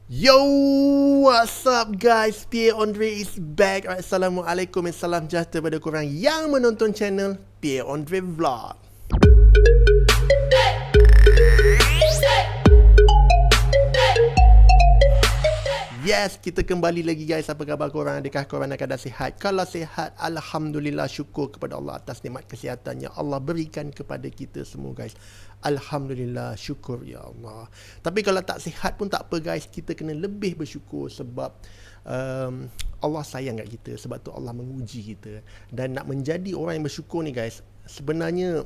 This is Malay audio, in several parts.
Yo, what's up guys? Pierre Andre is back. Alright, Assalamualaikum dan salam sejahtera pada korang yang menonton channel Pierre Andre Vlog. Yes, kita kembali lagi guys. Apa khabar korang? Adakah korang nak keadaan sihat? Kalau sihat, Alhamdulillah, syukur kepada Allah atas nikmat kesihatan yang Allah berikan kepada kita semua guys. Alhamdulillah, syukur ya Allah. Tapi kalau tak sihat pun tak apa guys. Kita kena lebih bersyukur sebab Allah sayang kat kita. Sebab tu Allah menguji kita. Dan nak menjadi orang yang bersyukur ni guys, sebenarnya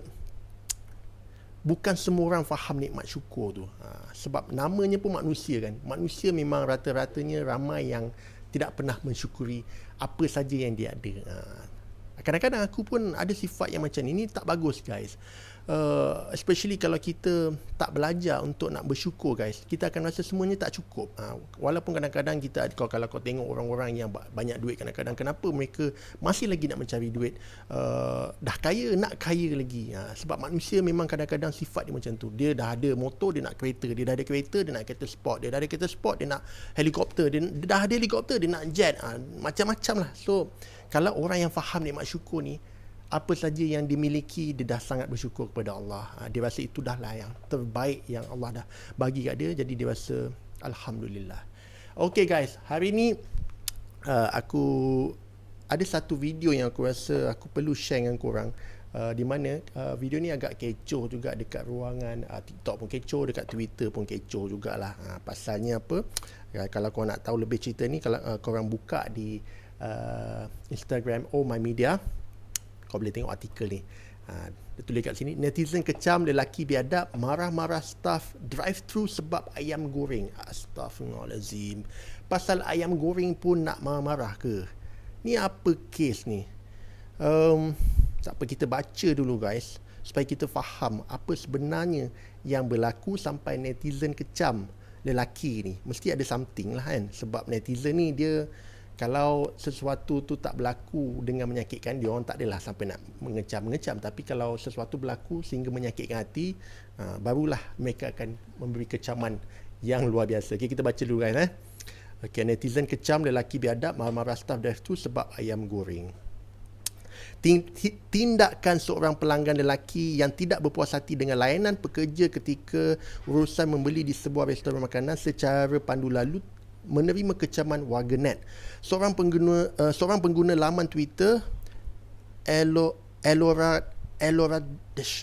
bukan semua orang faham nikmat syukur tu. Sebab namanya pun manusia kan. Manusia memang rata-ratanya ramai yang tidak pernah mensyukuri apa saja yang dia ada. Kadang-kadang aku pun ada sifat yang macam ni tak bagus guys. Especially kalau kita tak belajar untuk nak bersyukur guys, kita akan rasa semuanya tak cukup. Walaupun kadang-kadang kita, kalau kau tengok orang-orang yang banyak duit, kadang-kadang kenapa mereka masih lagi nak mencari duit, dah kaya nak kaya lagi. Sebab manusia memang kadang-kadang sifat dia macam tu. Dia dah ada motor, dia nak kereta. Dia dah ada kereta, dia nak kereta sport. Dia dah ada kereta sport, dia nak helikopter. Dia dah ada helikopter, dia nak jet. Macam-macam lah. So kalau orang yang faham nikmat syukur ni, apa saja yang dimiliki, dia dah sangat bersyukur kepada Allah. Dia rasa itu dah lah yang terbaik yang Allah dah bagi kat dia. Jadi dia rasa Alhamdulillah. Okay guys, hari ni aku ada satu video yang aku rasa aku perlu share dengan korang. Di mana video ni agak kecoh juga dekat ruangan TikTok pun kecoh, dekat Twitter pun kecoh jugalah. Pasalnya apa? Kalau korang nak tahu lebih cerita ni, kalau korang buka di Instagram Oh My Media, kau boleh tengok artikel ni. Dia tulis kat sini, netizen kecam lelaki biadab marah-marah staff drive-thru sebab ayam goreng. Astaghfirullahalazim. Pasal ayam goreng pun nak marah-marah ke? Ni apa kes ni? Tak apa, kita baca dulu guys, supaya kita faham apa sebenarnya yang berlaku sampai netizen kecam lelaki ni. Mesti ada something lah kan. Sebab netizen ni dia, kalau sesuatu tu tak berlaku dengan menyakitkan, dia orang tak adalah sampai nak mengecam. Tapi kalau sesuatu berlaku sehingga menyakitkan hati, barulah mereka akan memberi kecaman yang luar biasa. Okay, kita baca dulu kan. Okay, netizen kecam lelaki biadab marah-marah staf drive-thru sebab ayam goreng. Tindakan seorang pelanggan lelaki yang tidak berpuas hati dengan layanan pekerja ketika urusan membeli di sebuah restoran makanan secara pandu lalu menerima kecaman warganet. Seorang pengguna laman Twitter Eloradesh,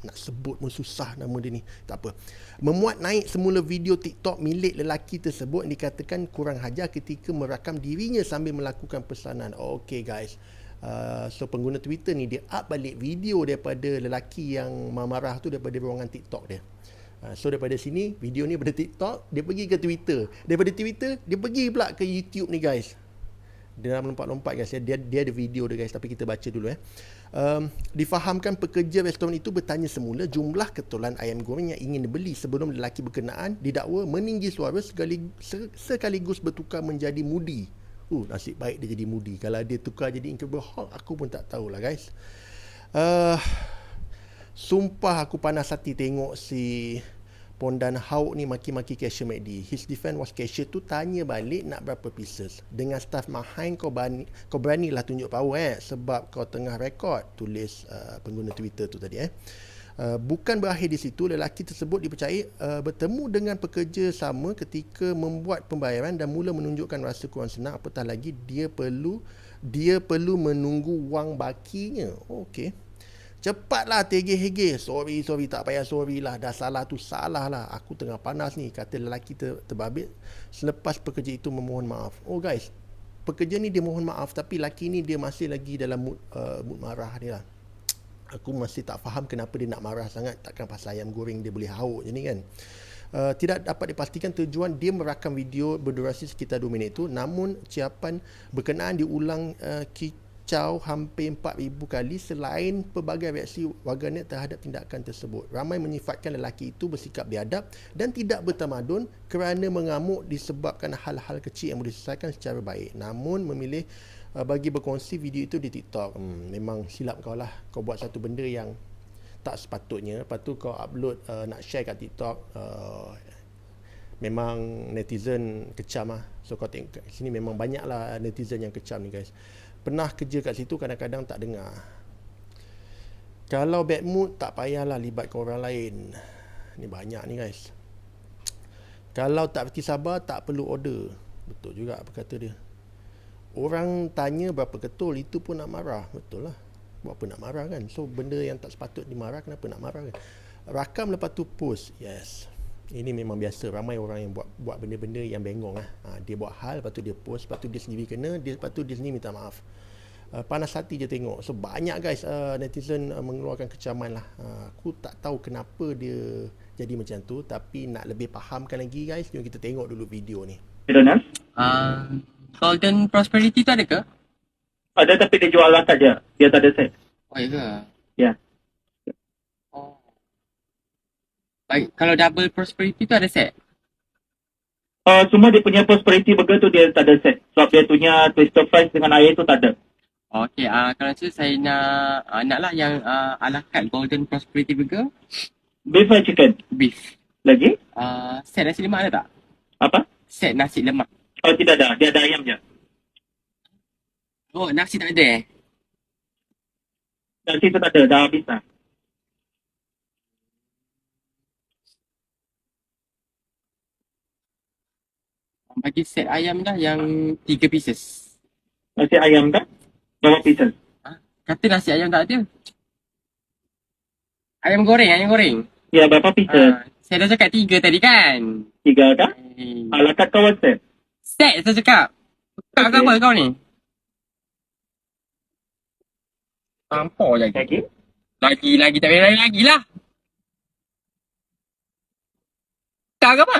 nak sebut pun susah nama dia ni, tak apa, memuat naik semula video TikTok milik lelaki tersebut yang dikatakan kurang hajar ketika merakam dirinya sambil melakukan pesanan. Okay guys, so pengguna Twitter ni dia up balik video daripada lelaki yang marah tu daripada ruangan TikTok dia. So daripada sini, video ni daripada TikTok, dia pergi ke Twitter. Daripada Twitter, dia pergi pula ke YouTube ni guys. Dia dah melompat-lompat guys. Dia ada video dia guys, tapi kita baca dulu Difahamkan pekerja restoran itu bertanya semula jumlah ketolan ayam goreng yang ingin dibeli sebelum lelaki berkenaan didakwa meninggi suara sekaligus bertukar menjadi mudi. Nasib baik dia jadi mudi. Kalau dia tukar jadi Incredible Hulk, aku pun tak tahulah guys. Sumpah aku panas hati tengok si Pondan Hauk ni maki-maki cashier McD. His defense was cashier tu tanya balik nak berapa pieces. Dengan staff mahain kau beranilah tunjuk power sebab kau tengah rekod, tulis pengguna Twitter tu tadi Bukan berakhir di situ. Lelaki tersebut dipercayai bertemu dengan pekerja sama ketika membuat pembayaran dan mula menunjukkan rasa kurang senang, apatah lagi dia perlu menunggu wang bakinya. Okey. Cepatlah tegeh-hegeh. Sorry, tak payah sorry lah. Dah salah tu salah lah. Aku tengah panas ni, kata lelaki terbabit selepas pekerja itu memohon maaf. Oh guys, pekerja ni dia mohon maaf, tapi lelaki ni dia masih lagi dalam mood marah dia lah. Aku masih tak faham kenapa dia nak marah sangat. Takkan pasal ayam goreng dia boleh hauk je ni kan. Tidak dapat dipastikan tujuan dia merakam video berdurasi sekitar 2 minit itu. Namun ciapan berkenaan diulang kicau hampir 4,000 kali. Selain pelbagai reaksi warganet terhadap tindakan tersebut, ramai menyifatkan lelaki itu bersikap biadab dan tidak bertamadun kerana mengamuk disebabkan hal-hal kecil yang boleh diselesaikan secara baik, namun memilih bagi berkongsi video itu di TikTok. Memang silap kau lah. Kau buat satu benda yang tak sepatutnya, lepas tu kau upload nak share kat TikTok, memang netizen kecam lah. So kau tengok kat sini memang banyak lah netizen yang kecam ni guys. Pernah kerja kat situ kadang-kadang tak dengar. Kalau bad mood tak payahlah libatkan orang lain. Ni banyak ni guys. Kalau tak berhenti sabar tak perlu order. Betul juga apa kata dia. Orang tanya berapa ketul itu pun nak marah. Betul lah. Buat apa nak marah kan. So benda yang tak sepatut dimarah, kenapa nak marah kan. Rakam lepas tu post. Yes. Ini memang biasa. Ramai orang yang buat benda-benda yang bengong lah. Dia buat hal, lepas tu dia post, lepas tu dia sendiri kena, lepas tu dia sendiri minta maaf. Panas hati je tengok. So banyak guys netizen mengeluarkan kecaman lah. Aku tak tahu kenapa dia jadi macam tu, tapi nak lebih fahamkan lagi guys, jom kita tengok dulu video ni. Donald? Golden Prosperity tu ada ke? Ada tapi dia jual lah saja. Dia tak ada set. Oh, ya ke? Ya. Oh. Baik, kalau Double Prosperity tu ada set? Semua dia punya prosperity burger tu dia tak ada set. Sebab dia punya twister fries dengan air tu tak ada. Okey, kalau tu saya naklah yang a la carte Golden Prosperity Burger. Beef and chicken. Beef. Lagi? Set nasi lemak ada tak? Apa? Set nasi lemak. Oh, tidak ada. Dia ada ayam je. Oh, nasi tak ada Nasi tu tak ada. Dah habis lah. Bagi set ayam dah yang 3 pieces. Nasi ayam kan? Berapa pieces? Kata nasi ayam tak ada. Ayam goreng. Ya, berapa pieces? Saya dah cakap 3 tadi kan? 3 kan? Alakat kawan set. Set saya cakap. Cakap Okay. apa kau ni? Tampar je. Lagi tak payah lagi lah. Cakap apa?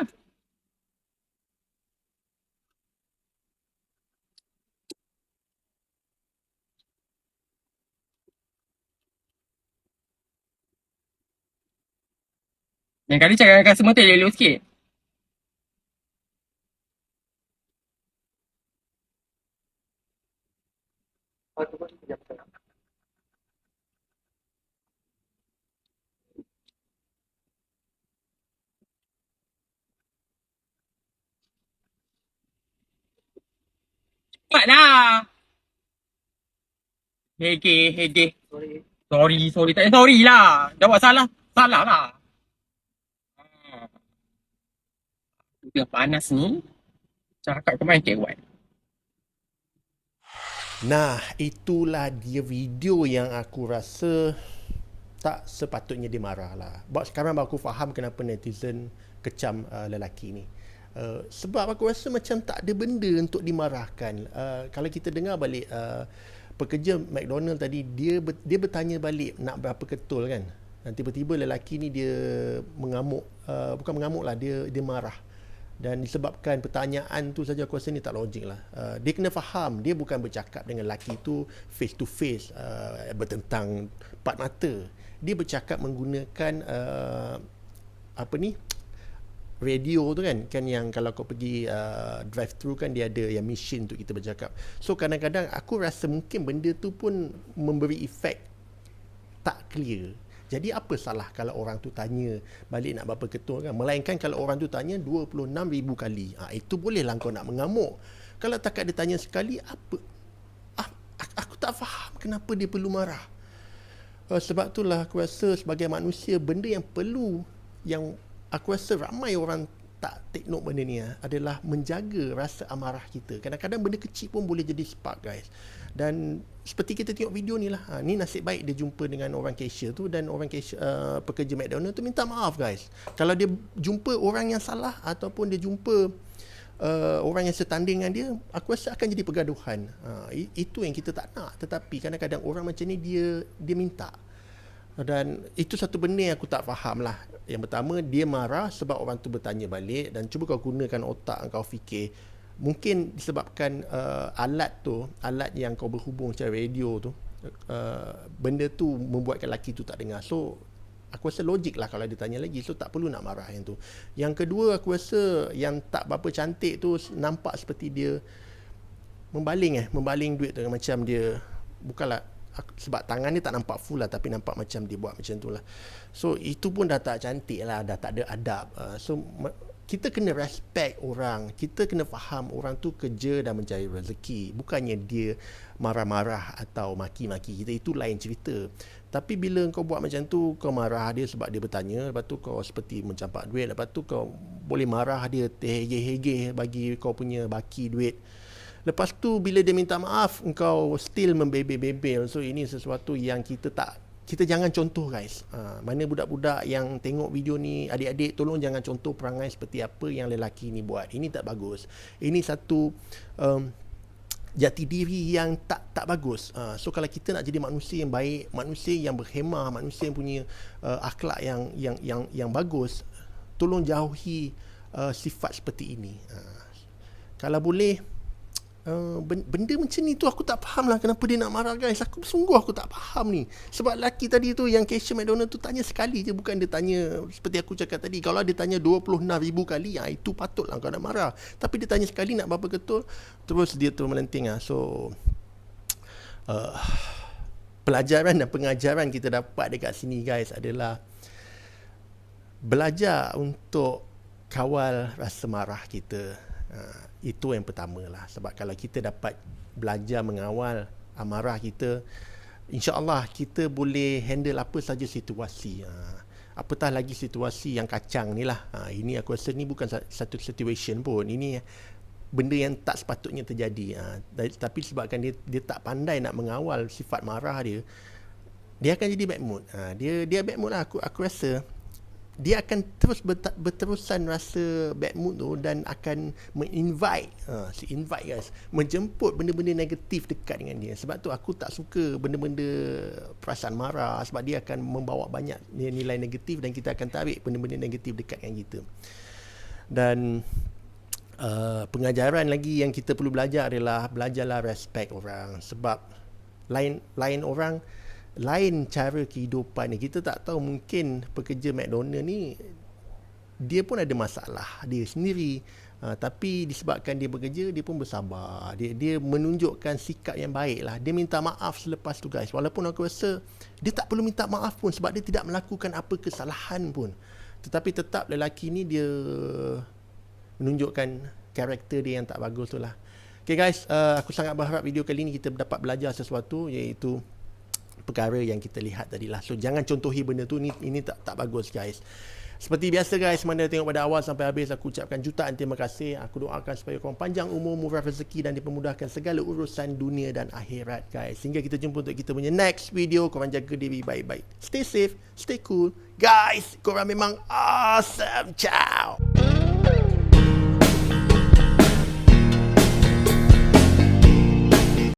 Yang kali cakap semua tu elok-elok sikit. Cepatlah. Hege. Sorry. Tak payah sorry lah. Dah buat salah. Salah lah. Udah panas ni. Cakap kemain kewat. Nah, itulah dia video yang aku rasa tak sepatutnya dia marah lah. Sekarang aku faham kenapa netizen kecam lelaki ni. Sebab aku rasa macam tak ada benda untuk dimarahkan. Kalau kita dengar balik pekerja McDonald tadi, dia bertanya balik nak berapa ketul kan. Dan tiba-tiba lelaki ni dia mengamuk, bukan mengamuk lah, dia marah. Dan disebabkan pertanyaan tu saja aku rasa ni tak logik lah. Dia kena faham, dia bukan bercakap dengan lelaki tu face to face, bertentang empat mata. Dia bercakap menggunakan radio tu kan yang kalau kau pergi drive thru kan dia ada yang mesin untuk kita bercakap. So kadang-kadang aku rasa mungkin benda tu pun memberi efek tak clear. Jadi apa salah kalau orang tu tanya balik nak berapa ketul kan? Melainkan kalau orang tu tanya 26,000 kali. Itu bolehlah kau nak mengamuk. Kalau takat dia tanya sekali, apa? Aku tak faham kenapa dia perlu marah. Sebab itulah aku rasa sebagai manusia, benda yang perlu, yang aku rasa ramai orang tak take note benda ni adalah menjaga rasa amarah kita. Kadang-kadang benda kecil pun boleh jadi spark guys. Dan seperti kita tengok video ni lah, ni nasib baik dia jumpa dengan orang cashier tu, dan orang cashier, pekerja McDonald tu minta maaf guys. Kalau dia jumpa orang yang salah ataupun dia jumpa orang yang setanding dengan dia, aku rasa akan jadi pergaduhan. Itu yang kita tak nak. Tetapi kadang-kadang orang macam ni dia minta. Dan itu satu benda yang aku tak faham lah. Yang pertama, dia marah sebab orang tu bertanya balik. Dan cuba kau gunakan otak kau fikir, mungkin disebabkan alat yang kau berhubung secara radio tu, benda tu membuatkan lelaki tu tak dengar. So aku rasa logik lah kalau dia tanya lagi. So tak perlu nak marah yang tu. Yang kedua, aku rasa yang tak berapa cantik tu nampak seperti dia membaling duit tu, macam dia bukanlah, sebab tangan dia tak nampak full lah, tapi nampak macam dia buat macam tu lah. So itu pun dah tak cantik lah, dah tak ada adab. So kita kena respect orang. Kita kena faham orang tu kerja dan mencari rezeki. Bukannya dia marah-marah atau maki-maki kita, itu lain cerita. Tapi bila kau buat macam tu, kau marah dia sebab dia bertanya, lepas tu kau seperti mencampak duit, lepas tu kau boleh marah dia terhegeh-hegeh bagi kau punya baki duit. Lepas tu bila dia minta maaf, engkau still membebel-bebel. So ini sesuatu yang kita jangan contoh, guys. Mana budak-budak yang tengok video ni, adik-adik tolong jangan contoh perangai seperti apa yang lelaki ni buat. Ini tak bagus. Ini satu jati diri yang tak bagus. So kalau kita nak jadi manusia yang baik, manusia yang berhemah, manusia yang punya akhlak yang bagus, tolong jauhi sifat seperti ini. Kalau boleh, benda macam ni tu aku tak faham lah kenapa dia nak marah, guys. Aku tak faham ni. Sebab lelaki tadi tu yang cashier McDonald tu tanya sekali je, bukan dia tanya seperti aku cakap tadi. Kalau dia tanya 26,000 kali, itu patutlah kau nak marah. Tapi dia tanya sekali nak berapa ketul, terus dia tu melenting lah. So pelajaran dan pengajaran kita dapat dekat sini, guys, adalah belajar untuk kawal rasa marah kita. Itu yang pertama lah. Sebab kalau kita dapat belajar mengawal amarah kita, insya-Allah kita boleh handle apa saja situasi. Apatah lagi situasi yang kacang ni lah. Ini aku rasa ni bukan satu situation pun. Ini benda yang tak sepatutnya terjadi. Tapi sebabkan dia tak pandai nak mengawal sifat marah dia akan jadi bad mood. Dia bad mood lah. Aku rasa dia akan terus berterusan rasa bad mood tu dan akan invite guys, menjemput benda-benda negatif dekat dengan dia. Sebab tu aku tak suka benda-benda perasaan marah, sebab dia akan membawa banyak nilai negatif dan kita akan tarik benda-benda negatif dekat dengan kita. Dan pengajaran lagi yang kita perlu belajar adalah belajarlah respect orang. Sebab lain orang, lain cara kehidupan ni. Kita tak tahu, mungkin pekerja McDonald ni dia pun ada masalah dia sendiri, tapi disebabkan dia bekerja, dia pun bersabar. Dia menunjukkan sikap yang baik lah. Dia minta maaf selepas tu, guys. Walaupun aku rasa dia tak perlu minta maaf pun, sebab dia tidak melakukan apa kesalahan pun. Tetapi tetap lelaki ni dia menunjukkan karakter dia yang tak bagus tu lah. Okay, guys, aku sangat berharap video kali ni kita dapat belajar sesuatu, iaitu perkara yang kita lihat tadi lah. So jangan contohi benda tu, ini tak bagus, guys. Seperti biasa, guys, mana tengok pada awal sampai habis, aku ucapkan jutaan terima kasih. Aku doakan supaya korang panjang umur, murah rezeki dan dipermudahkan segala urusan dunia dan akhirat, guys. Sehingga kita jumpa untuk kita punya next video. Korang jaga diri baik-baik. Stay safe, stay cool. Guys, korang memang awesome. Ciao.